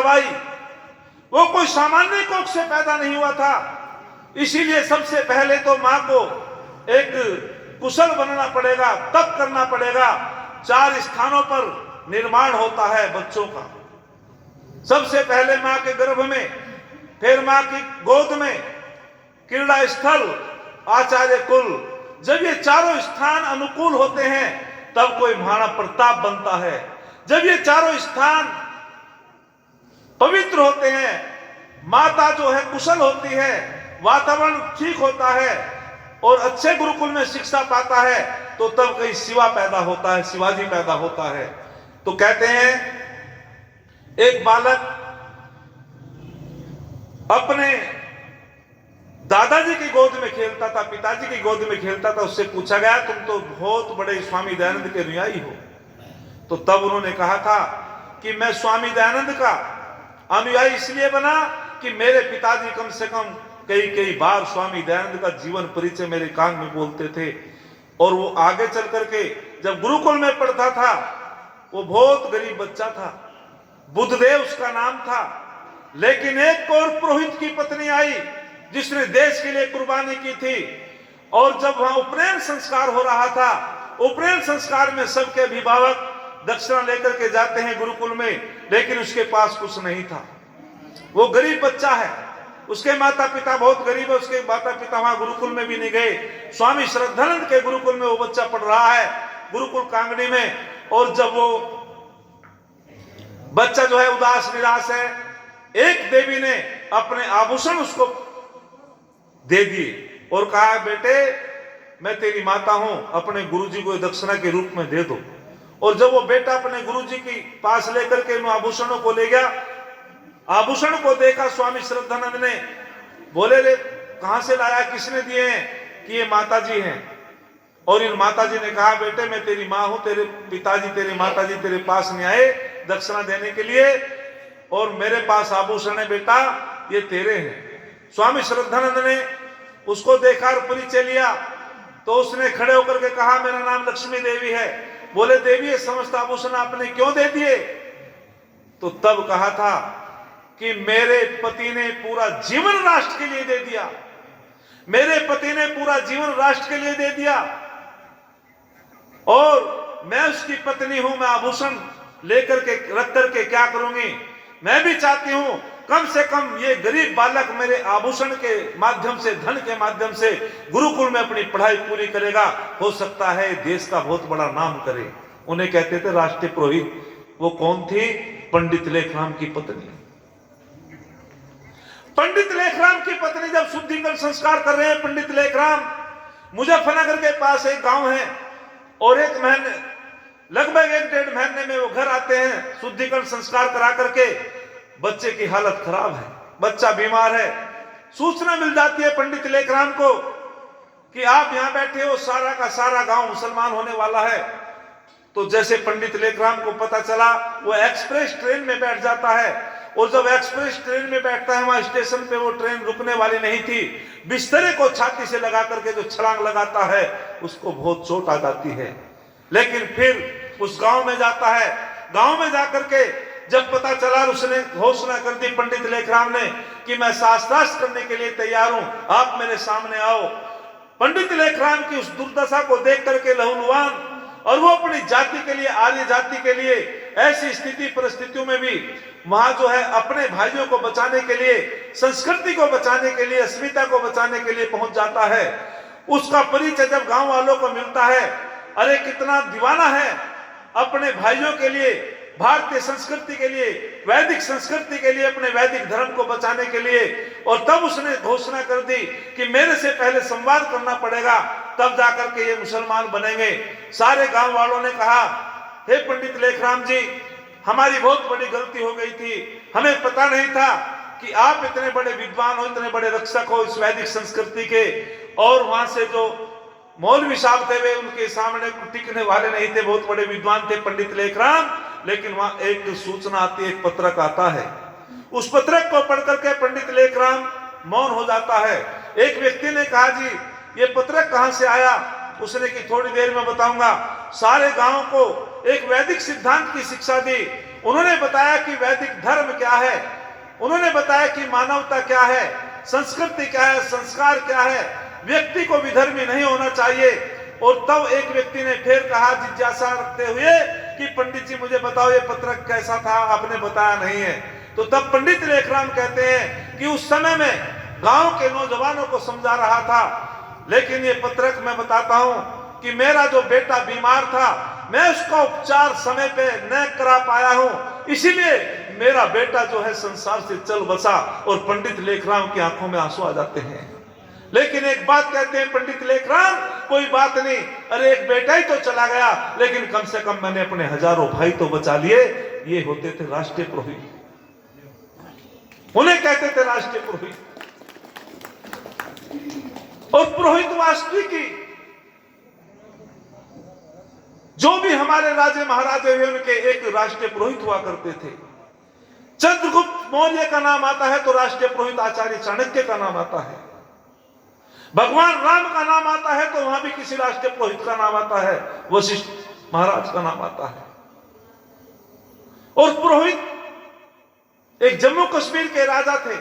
करवाई। वो कोई सामान्य कोख से पैदा नहीं हुआ था, इसीलिए सबसे पहले तो मां को एक कुशल बनना पड़ेगा, तप करना पड़ेगा। 4 स्थानों पर निर्माण होता है बच्चों का। सबसे पहले मां के गर्भ में, फिर मां की गोद में, क्रीड़ा स्थल, आचार्य कुल। जब ये चारों स्थान अनुकूल होते हैं तब कोई महाराणा प्रताप बनता है। जब ये चारों स्थान पवित्र होते हैं, माता जो है कुशल होती है, वातावरण ठीक होता है और अच्छे गुरुकुल में शिक्षा पाता है, तो तब कहीं शिवा पैदा होता है, शिवाजी पैदा होता है। तो कहते हैं एक बालक अपने दादाजी की गोद में खेलता था, पिताजी की गोद में खेलता था। उससे पूछा गया तुम तो बहुत बड़े स्वामी दयानंद के अनुयायी हो। तो तब उन्होंने कहा था कि मैं स्वामी दयानंद का अनुयायी इसलिए बना कि मेरे पिताजी कम से कम कई बार स्वामी दयानंद का जीवन परिचय मेरे कान में बोलते थे। और वो आगे चल करके जब गुरुकुल में पढ़ता था, वो बहुत गरीब बच्चा था, बुद्धदेव उसका नाम था। लेकिन एक और पुरोहित की पत्नी आई जिसने देश के लिए कुर्बानी की थी। और जब वहां उपनयन संस्कार हो रहा था, उपनयन संस्कार में सबके अभिभावक दक्षिणा लेकर के जाते हैं गुरुकुल में, लेकिन उसके पास कुछ नहीं था। वो गरीब बच्चा है, उसके माता पिता बहुत गरीब है, उसके माता पिता वहां गुरुकुल में भी नहीं गए। स्वामी श्रद्धानंद के गुरुकुल में वो बच्चा पढ़ रहा है, गुरुकुल कांगड़ी में। और जब वो बच्चा जो है उदास निराश है, एक देवी ने अपने आभूषण उसको दे दिए और कहा बेटे मैं तेरी माता हूं, अपने गुरुजी को दक्षिणा के रूप में दे दो। और जब वो बेटा अपने गुरुजी के पास लेकर के उन आभूषणों को ले गया, आभूषण को देखा स्वामी श्रद्धानंद ने, बोले रे कहां से लाया, किसने दिए हैं? कि ये माताजी हैं। और इन माताजी ने कहा बेटे मैं तेरी मां हूं, तेरे पिताजी तेरे माताजी तेरे पास नहीं आए दक्षिणा देने के लिए, और मेरे पास आभूषण है बेटा, ये तेरे हैं। स्वामी श्रद्धानंद ने उसको देखा और परिचय लिया। तो उसने खड़े होकर के कहा मेरा नाम लक्ष्मी देवी है। बोले देवी ये समस्त आभूषण आपने क्यों दे दिए? तो तब कहा था कि मेरे पति ने पूरा जीवन राष्ट्र के लिए दे दिया, मेरे पति ने पूरा जीवन राष्ट्र के लिए दे दिया, और मैं उसकी पत्नी हूं, मैं आभूषण लेकर के रख करके क्या करूंगी? मैं भी चाहती हूं कम से कम ये गरीब बालक मेरे आभूषण के माध्यम से, धन के माध्यम से गुरुकुल में अपनी पढ़ाई पूरी करेगा, हो सकता है देश का बहुत बड़ा नाम करे। उन्हें कहते थे राष्ट्रीय पुरोहित। वो कौन थी? पंडित लेखराम की पत्नी। पंडित लेखराम की पत्नी जब शुद्धिकरण संस्कार कर रहे हैं, पंडित लेखराम मुजफ्फरनगर के पास एक गांव है, और एक महीने लगभग 1-1.5 महीने में वो घर आते हैं शुद्धिकरण संस्कार करा करके। बच्चे की हालत खराब है, बच्चा बीमार है। सूचना मिल जाती है पंडित लेखराम को कि आप यहां बैठे हो, सारा का सारा गांव मुसलमान होने वाला है। तो जैसे पंडित लेखराम को पता चला, वो एक्सप्रेस ट्रेन में बैठ जाता है। और जब एक्सप्रेस ट्रेन में बैठता है, वहां स्टेशन पे वो ट्रेन रुकने वाली नहीं थी। बिस्तरे को छाती से लगा करके जो छलांग लगाता है, उसको बहुत चोट आ जाती है। लेकिन फिर उस गांव में जाता है। गांव में जाकर के जब पता चला, उसने घोषणा कर दी पंडित लेखराम ने कि मैं शास्त्रार्थ करने के लिए तैयार हूं, आप मेरे सामने आओ। पंडित लेखराम की उस दुर्दशा को देख करके लहूलुहान, और वो अपनी जाति के लिए, आर्य जाति के लिए ऐसी स्थिति परिस्थितियों में भी वहां जो है अपने भाइयों को बचाने के लिए, संस्कृति को बचाने के लिए, अस्मिता को बचाने के लिए पहुंच जाता है। उसका परिचय जब गांव वालों को मिलता है, अरे कितना दीवाना है अपने भाइयों के लिए, भारतीय संस्कृति के लिए, वैदिक संस्कृति के लिए, अपने वैदिक धर्म को बचाने के लिए। और तब उसने घोषणा कर दी कि मेरे से पहले संवाद करना पड़ेगा, तब जाकर के ये मुसलमान बनेंगे। सारे गांव वालों ने कहा हे पंडित लेखराम जी, हमारी बहुत बड़ी गलती हो गई थी, हमें पता नहीं था कि आप इतने बड़े विद्वान हो, इतने बड़े रक्षक हो इस वैदिक संस्कृति के। और वहां से जो मौलवी साहब थे वे उनके सामने टिकने वाले नहीं थे, बहुत बड़े विद्वान थे पंडित लेखराम। लेकिन वहां एक सूचना आती है, एक पत्रक आता है। उस पत्रक को पढ़ करके पंडित लेखराम मौन हो जाता है। एक व्यक्ति ने कहा जी ये पत्रक कहां से आया? उसने कि थोड़ी देर में बताऊंगा। सारे गांव को एक वैदिक सिद्धांत की शिक्षा दी। उन्होंने बताया कि वैदिक धर्म क्या है, उन्होंने बताया कि मानवता क्या है, संस्कृति क्या है, संस्कार क्या है, व्यक्ति को विधर्मी नहीं होना चाहिए। और तब एक व्यक्ति ने फिर कहा जिज्ञासा रखते हुए कि पंडित जी मुझे बताओ ये पत्रक कैसा था, आपने बताया नहीं है। तो तब पंडित लेखराम कहते हैं कि उस समय में गांव के नौजवानों को समझा रहा था, लेकिन ये पत्रक मैं बताता हूं कि मेरा जो बेटा बीमार था, मैं उसका उपचार समय पे न करा पाया हूं, इसीलिए मेरा बेटा जो है संसार से चल बसा। और पंडित लेखराम की आंखों में आंसू आ जाते हैं। लेकिन एक बात कहते हैं पंडित लेखराम, कोई बात नहीं, अरे एक बेटा ही तो चला गया, लेकिन कम से कम मैंने अपने हजारों भाई तो बचा लिए। ये होते थे राष्ट्रीय पुरोहित, उन्हें कहते थे राष्ट्रीय पुरोहित। और पुरोहित वास्तविक की जो भी हमारे राजे महाराजे हुए उनके एक राष्ट्रीय पुरोहित हुआ करते थे। चंद्रगुप्त मौर्य का नाम आता है तो राष्ट्रीय पुरोहित आचार्य चाणक्य का नाम आता है। भगवान राम का नाम आता है तो वहां भी किसी राष्ट्रीय पुरोहित का नाम आता है, वशिष्ठ महाराज का नाम आता है। और पुरोहित एक जम्मू कश्मीर के राजा थे,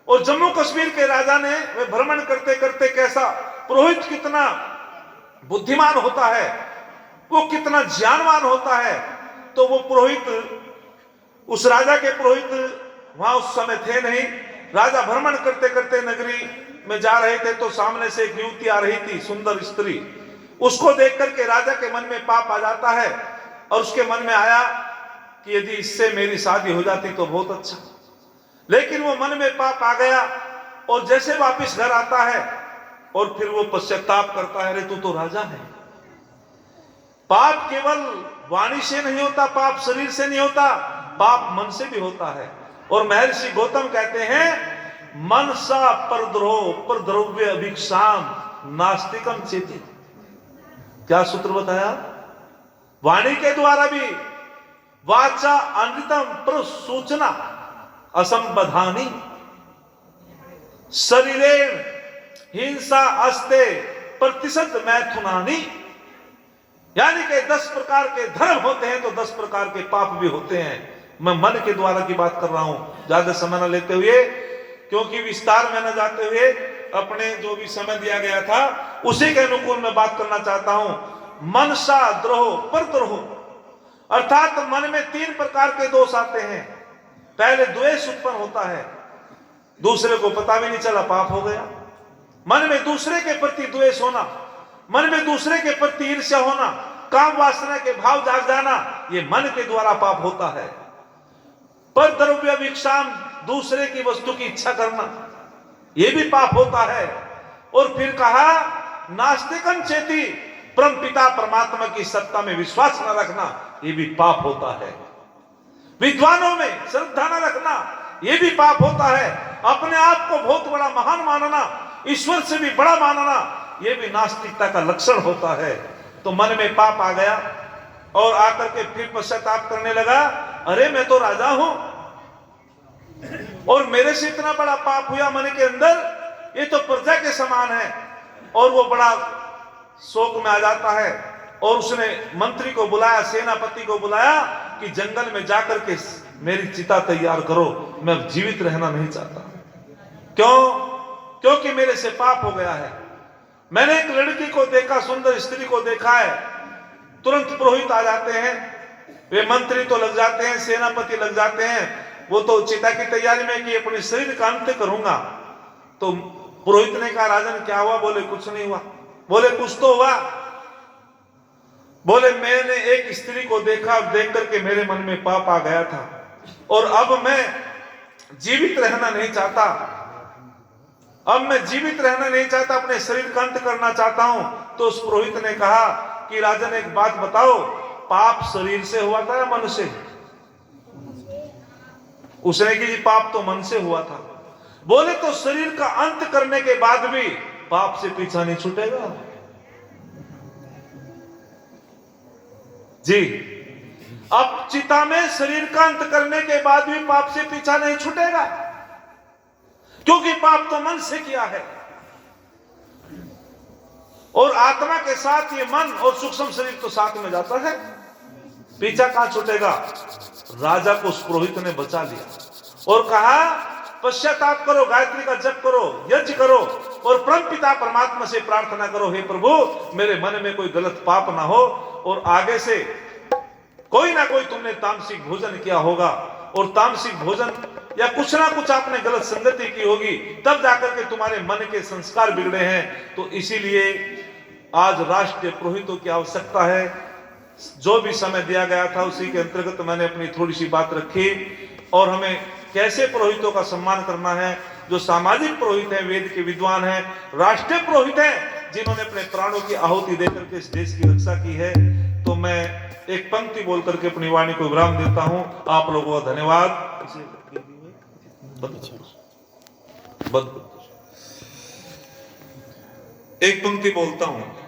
और जम्मू कश्मीर के राजा ने वे भ्रमण करते करते कैसा पुरोहित कितना बुद्धिमान होता है, वो कितना ज्ञानवान होता है। तो वो पुरोहित, उस राजा के पुरोहित वहां उस समय थे नहीं। राजा भ्रमण करते करते नगरी में जा रहे थे तो सामने से एक युवती आ रही थी, सुंदर स्त्री। उसको देख करके राजा के मन में पाप आ जाता है, और उसके मन में आया कि यदि इससे मेरी शादी हो जाती तो बहुत अच्छा। लेकिन वो मन में पाप आ गया, और जैसे वापिस घर आता है और फिर वो पश्चाताप करता है, अरे तू तो राजा है। पाप केवल वाणी से नहीं होता, पाप शरीर से नहीं होता, पाप मन से भी होता है। और महर्षि गौतम कहते हैं मनसा परद्रोह परद्रव्य अभिक्षाम नास्तिकम चेति। क्या सूत्र बताया? वाणी के द्वारा भी वाचा अनृतम पर सूचना असंबधानी शरीरेण हिंसा अस्ते प्रतिशत मैथुनानी। यानी कि 10 प्रकार के धर्म होते हैं तो 10 प्रकार के पाप भी होते हैं। मैं मन के द्वारा की बात कर रहा हूं, ज्यादा समय न लेते हुए, क्योंकि विस्तार में न जाते हुए अपने जो भी समय दिया गया था उसी के अनुकूल मैं बात करना चाहता हूं। मनसा द्रोह परद्रोह, अर्थात मन में 3 प्रकार के दोष आते हैं। पहले द्वेष उत्पन्न होता है, दूसरे को पता भी नहीं चला पाप हो गया। मन में दूसरे के प्रति द्वेष होना, मन में दूसरे के प्रति ईर्ष्या होना, काम वासना के भाव जाग जाना, ये मन के द्वारा पाप होता है। पर द्रव्य विक्षाम, दूसरे की वस्तु की इच्छा करना, ये भी पाप होता है। और फिर कहा नास्तिकम चेति, परम पिता परमात्मा की सत्ता में विश्वास न रखना, ये भी पाप होता है। विद्वानों में श्रद्धा न रखना, ये भी पाप होता है। अपने आप को बहुत बड़ा महान मानना, ईश्वर से भी बड़ा मानना, ये भी नास्तिकता का लक्षण होता है। तो मन में पाप आ गया और आकर के फिर पश्चाताप करने लगा, अरे मैं तो राजा हूं और मेरे से इतना बड़ा पाप हुआ मन के अंदर, ये तो प्रजा के समान है। और वो बड़ा शोक में आ जाता है, और उसने मंत्री को बुलाया, सेनापति को बुलाया कि जंगल में जाकर के मेरी चिता तैयार करो, मैं जीवित रहना नहीं चाहता। क्यों? क्योंकि मेरे से पाप हो गया है। मैंने एक लड़की को देखा, सुंदर स्त्री को देखा है। तुरंत पुरोहित आ जाते हैं, वे मंत्री तो लग जाते हैं, सेनापति लग जाते हैं, वो तो चिता की तैयारी में कि अपने शरीर का अंत करूंगा। तो पुरोहित ने कहा राजन क्या हुआ? बोले कुछ नहीं हुआ। बोले कुछ तो हुआ। बोले मैंने एक स्त्री को देखा, देख करके मेरे मन में पाप आ गया था, और अब मैं जीवित रहना नहीं चाहता, अब मैं जीवित रहना नहीं चाहता, अपने शरीर का अंत करना चाहता हूं। तो उस पुरोहित ने कहा कि राजन एक बात बताओ, पाप शरीर से हुआ था या मन से? उसने कि पाप तो मन से हुआ था। बोले तो शरीर का अंत करने के बाद भी पाप से पीछा नहीं छूटेगा? जी, अब चिता में शरीर का अंत करने के बाद भी पाप से पीछा नहीं छूटेगा, क्योंकि पाप तो मन से किया है। और आत्मा के साथ ये मन और सूक्ष्म शरीर तो साथ में जाता है, पीछा कहां छूटेगा? राजा को उस पुरोहित ने बचा लिया और कहा पश्चाताप करो, गायत्री का जप करो, यज्ञ करो और परम पिता परमात्मा से प्रार्थना करो, हे प्रभु मेरे मन में कोई गलत पाप ना हो और आगे से कोई ना कोई तुमने तामसिक भोजन किया होगा और तामसिक भोजन या कुछ ना कुछ आपने गलत संगति की होगी, तब जाकर के तुम्हारे मन के संस्कार बिगड़े हैं। तो इसीलिए आज राष्ट्रीय पुरोहितों की आवश्यकता है। जो भी समय दिया गया था उसी के अंतर्गत मैंने अपनी थोड़ी सी बात रखी और हमें कैसे पुरोहितों का सम्मान करना है। जो सामाजिक पुरोहित हैं, वेद के विद्वान हैं, राष्ट्रीय पुरोहित हैं, जिन्होंने अपने प्राणों की आहुति देकर के इस देश की रक्षा की है। तो मैं एक पंक्ति बोल करके अपनी वाणी को विराम देता हूं। आप लोगों का धन्यवाद। एक पंक्ति बोलता हूं।